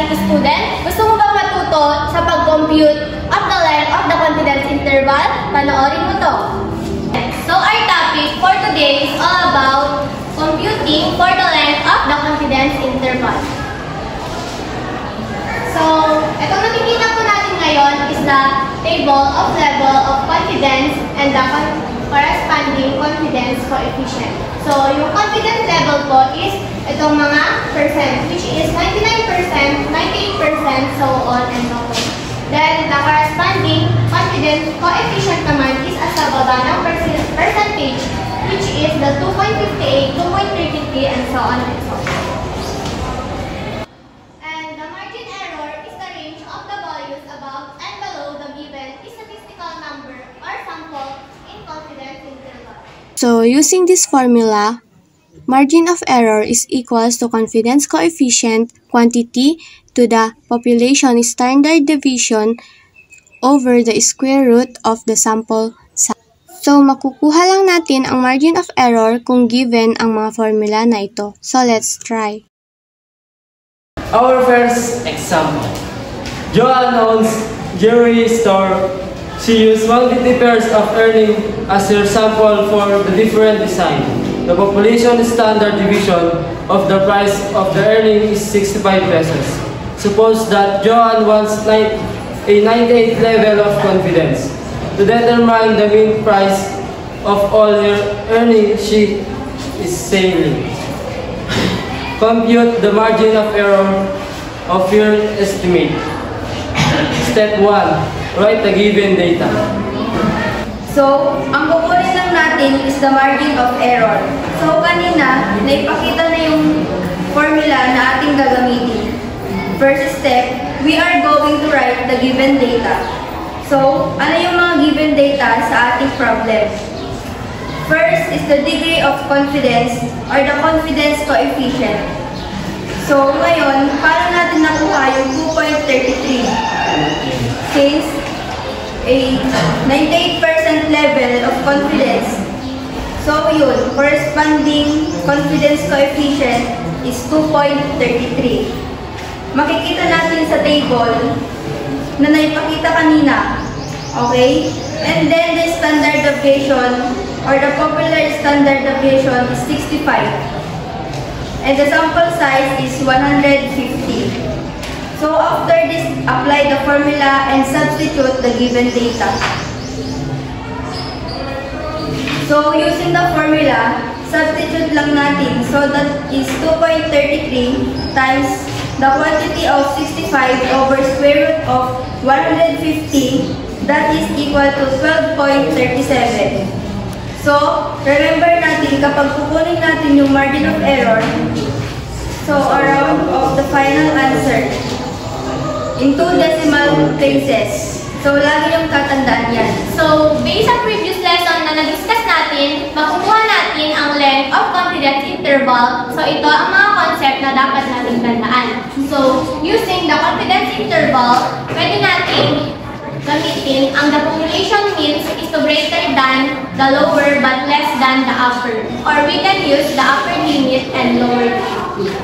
studying student? Gusto mo bang matuto sa pag-compute of the length of the confidence interval? Panoorin mo to. So our topic for today is all about computing for the length of the confidence interval. So, itong nakikita po natin ngayon is the table of level of confidence and the corresponding confidence coefficient. So, yung confidence level po is itong mga percent, which is 99%, 98%, so on and so on. Then, the corresponding confidence coefficient naman is as sa baba ng percentage, which is the 2.58, 2.33, and so on and so on. And the margin error is the range of the values above and below the given statistical number or sample in confidence interval. So, using this formula, margin of error is equals to confidence coefficient quantity to the population standard deviation over the square root of the sample size. So, makukuha lang natin ang margin of error kung given ang mga formula na ito. So, let's try. Our first example. Joanne owns jewelry store. She used 150 pairs of earning as her sample for the different design. The population standard deviation of the price of the earning is 65 pesos. Suppose that Joanne wants a 98 level of confidence. To determine the mean price of all her earnings she is selling. Compute the margin of error of your estimate. Step 1. Write the given data. So, ang kukunin lang natin is the margin of error. So, kanina, naipakita na yung formula na ating gagamitin. First step, we are going to write the given data. So, ano yung mga given data sa ating problem? First is the degree of confidence or the confidence coefficient. So, ngayon, paano natin nakuha yung 2.33? Since a 98% level of confidence, so yun, corresponding confidence coefficient is 2.33. Makikita natin sa table na naipakita kanina. Okay? And then the standard deviation or the popular standard deviation is 65. And the sample size is 150. So after this, apply the formula and substitute the given data. So using the formula, substitute lang natin. So that is 2.33 times the quantity of 65 over square root of 150, that is equal to 12.37. So, remember natin, kapag kukunin natin yung margin of error, so around of the final answer, in 2 decimal places. So, lagi yung tatandaan yan. So, based sa previous lesson na na-discuss natin, makukuha natin ang length of confidence interval. So, ito ang mga concept na dapat natin tandaan. So, using the confidence interval, pwede natin gamitin ang the population means is to greater than the lower but less than the upper. Or we can use the upper limit and lower limit.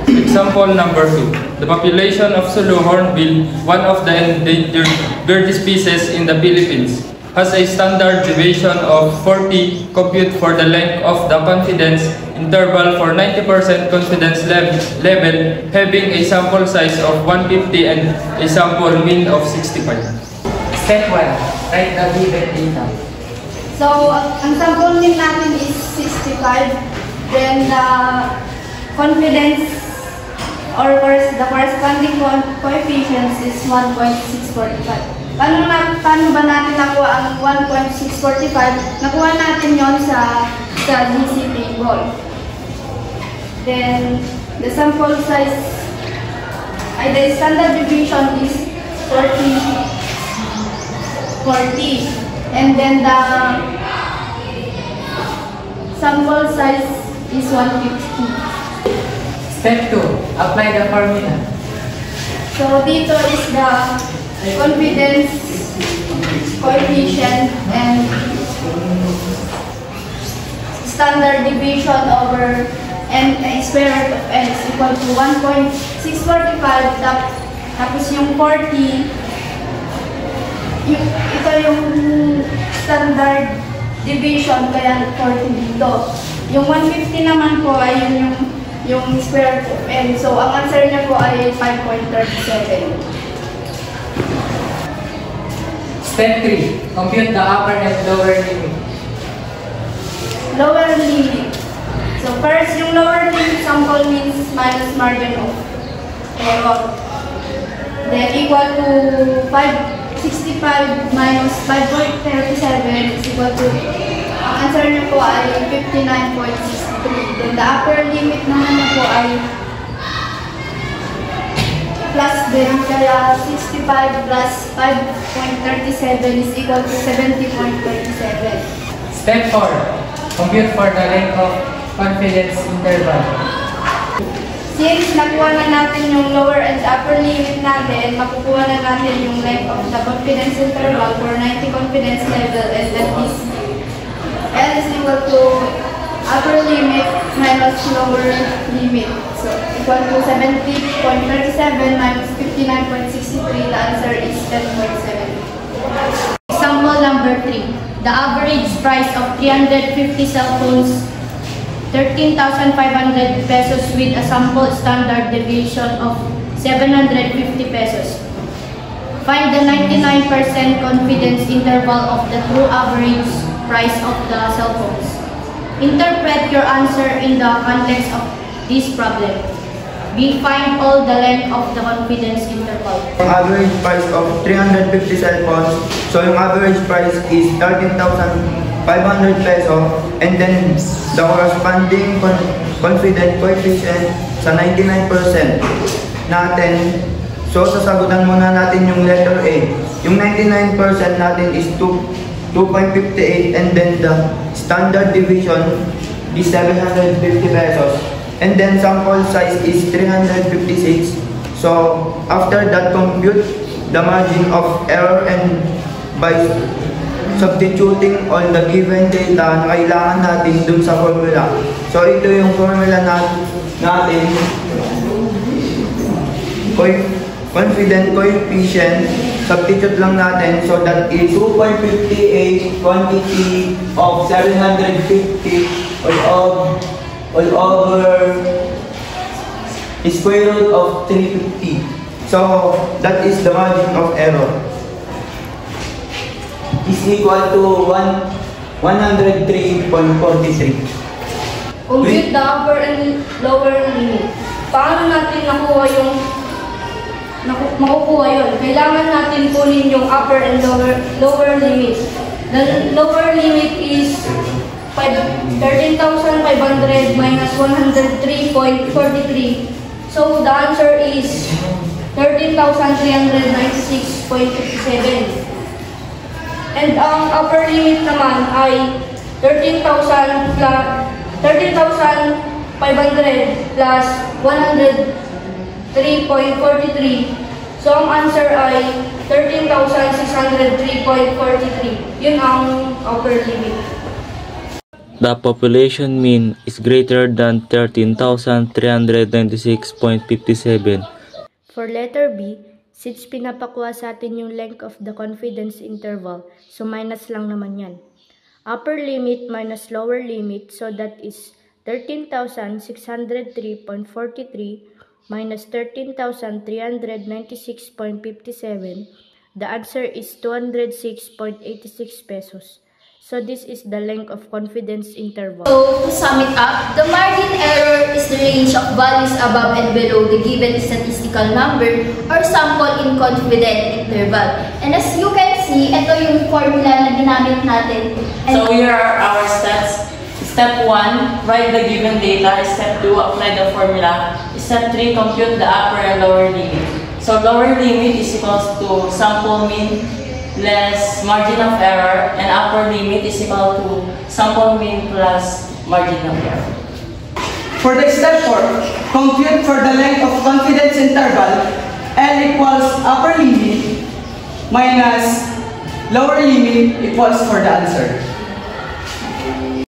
Example number 2. The population of Sulu hornbill, one of the endangered bird species in the Philippines, has a standard deviation of 40. Compute for the length of the confidence interval for 90% confidence level having a sample size of 150 and a sample mean of 65. Step 1. Write the given data. So, ang sample mean natin is 65. Then, the confidence or the corresponding coefficients is 1.645. Paano ba natin nakuha ang 1.645? Nakuha natin yon sa GC table. Then, the sample size, the standard deviation is 40. And then the sample size is 150. Step 2. Apply the formula. So, dito is the confidence coefficient and standard deviation over n square root of n is equal to 1.645 Tapos yung 40, ito yung standard deviation, kaya 40 dito. Yung 150 naman po ay yung square root of n. So, ang answer niya po ay 5.37. Step 3. Compute the upper and lower limit. Lower limit. So, first, yung lower limit sample means minus margin of error. Then, equal to 565 minus 5.37 is equal to, ang answer niyo po ay 59.63. Then, the upper limit naman niya po ay plus din, kaya 65 plus 5.37 is equal to 70.27. Step 4. Compute for the length of confidence interval. Since nakuha na natin yung lower and upper limit natin, makukuha na natin yung length of the confidence interval for 90 confidence level, and that is L is equal to upper limit minus lower limit. So, equal to 70.37 minus 59.63, the answer is 10.7. Example number 3. The average price of 350 cell phones, 13,500 pesos with a sample standard deviation of 750 pesos. Find the 99% confidence interval of the true average price of the cell phones. Interpret your answer in the context of this problem. B. Find all the length of the confidence interval. Yung average price of 350 cell phones, so yung average price is 13,500 peso, and then the corresponding confidence coefficient sa 99% natin. So sasagutan muna natin yung letter A. Yung 99% natin is 2.58, and then the standard deviation is 750 pesos. And then sample size is 356. So after that, compute the margin of error, and by substituting all the given data na kailangan natin dun sa formula. So ito yung formula natin. Confidence coefficient, substitute lang natin, so that is 2.58 quantity of 750 all over square root of 350. So that is the margin of error. Is equal to 103.43. Compute the upper and lower limit. Paano natin makukuha yun? Kailangan natin kunin yung upper and lower limit. The lower limit is 13,500 minus 103.43. So the answer is 13,396.57. And ang upper limit naman ay 13,500 plus 103.43. So ang answer ay 13,603.43. Yun ang upper limit. The population mean is greater than 13,396.57. For letter B, since pinapakuha sa atin yung length of the confidence interval, so minus lang naman yan. Upper limit minus lower limit, so that is 13,603.43 minus 13,396.57. The answer is 206.86 pesos. So this is the length of confidence interval. So to sum it up, the margin error is the range of values above and below the given statistical number or sample in confident interval. And as you can see, ito yung formula na ginamit natin. So here are our steps. Step 1, write the given data. Step 2, apply the formula. Step 3, compute the upper and lower limit. So lower limit is equals to sample mean less margin of error, and upper limit is equal to sample mean plus margin of error. For the step 4, compute for the length of confidence interval. L equals upper limit minus lower limit equals for the answer.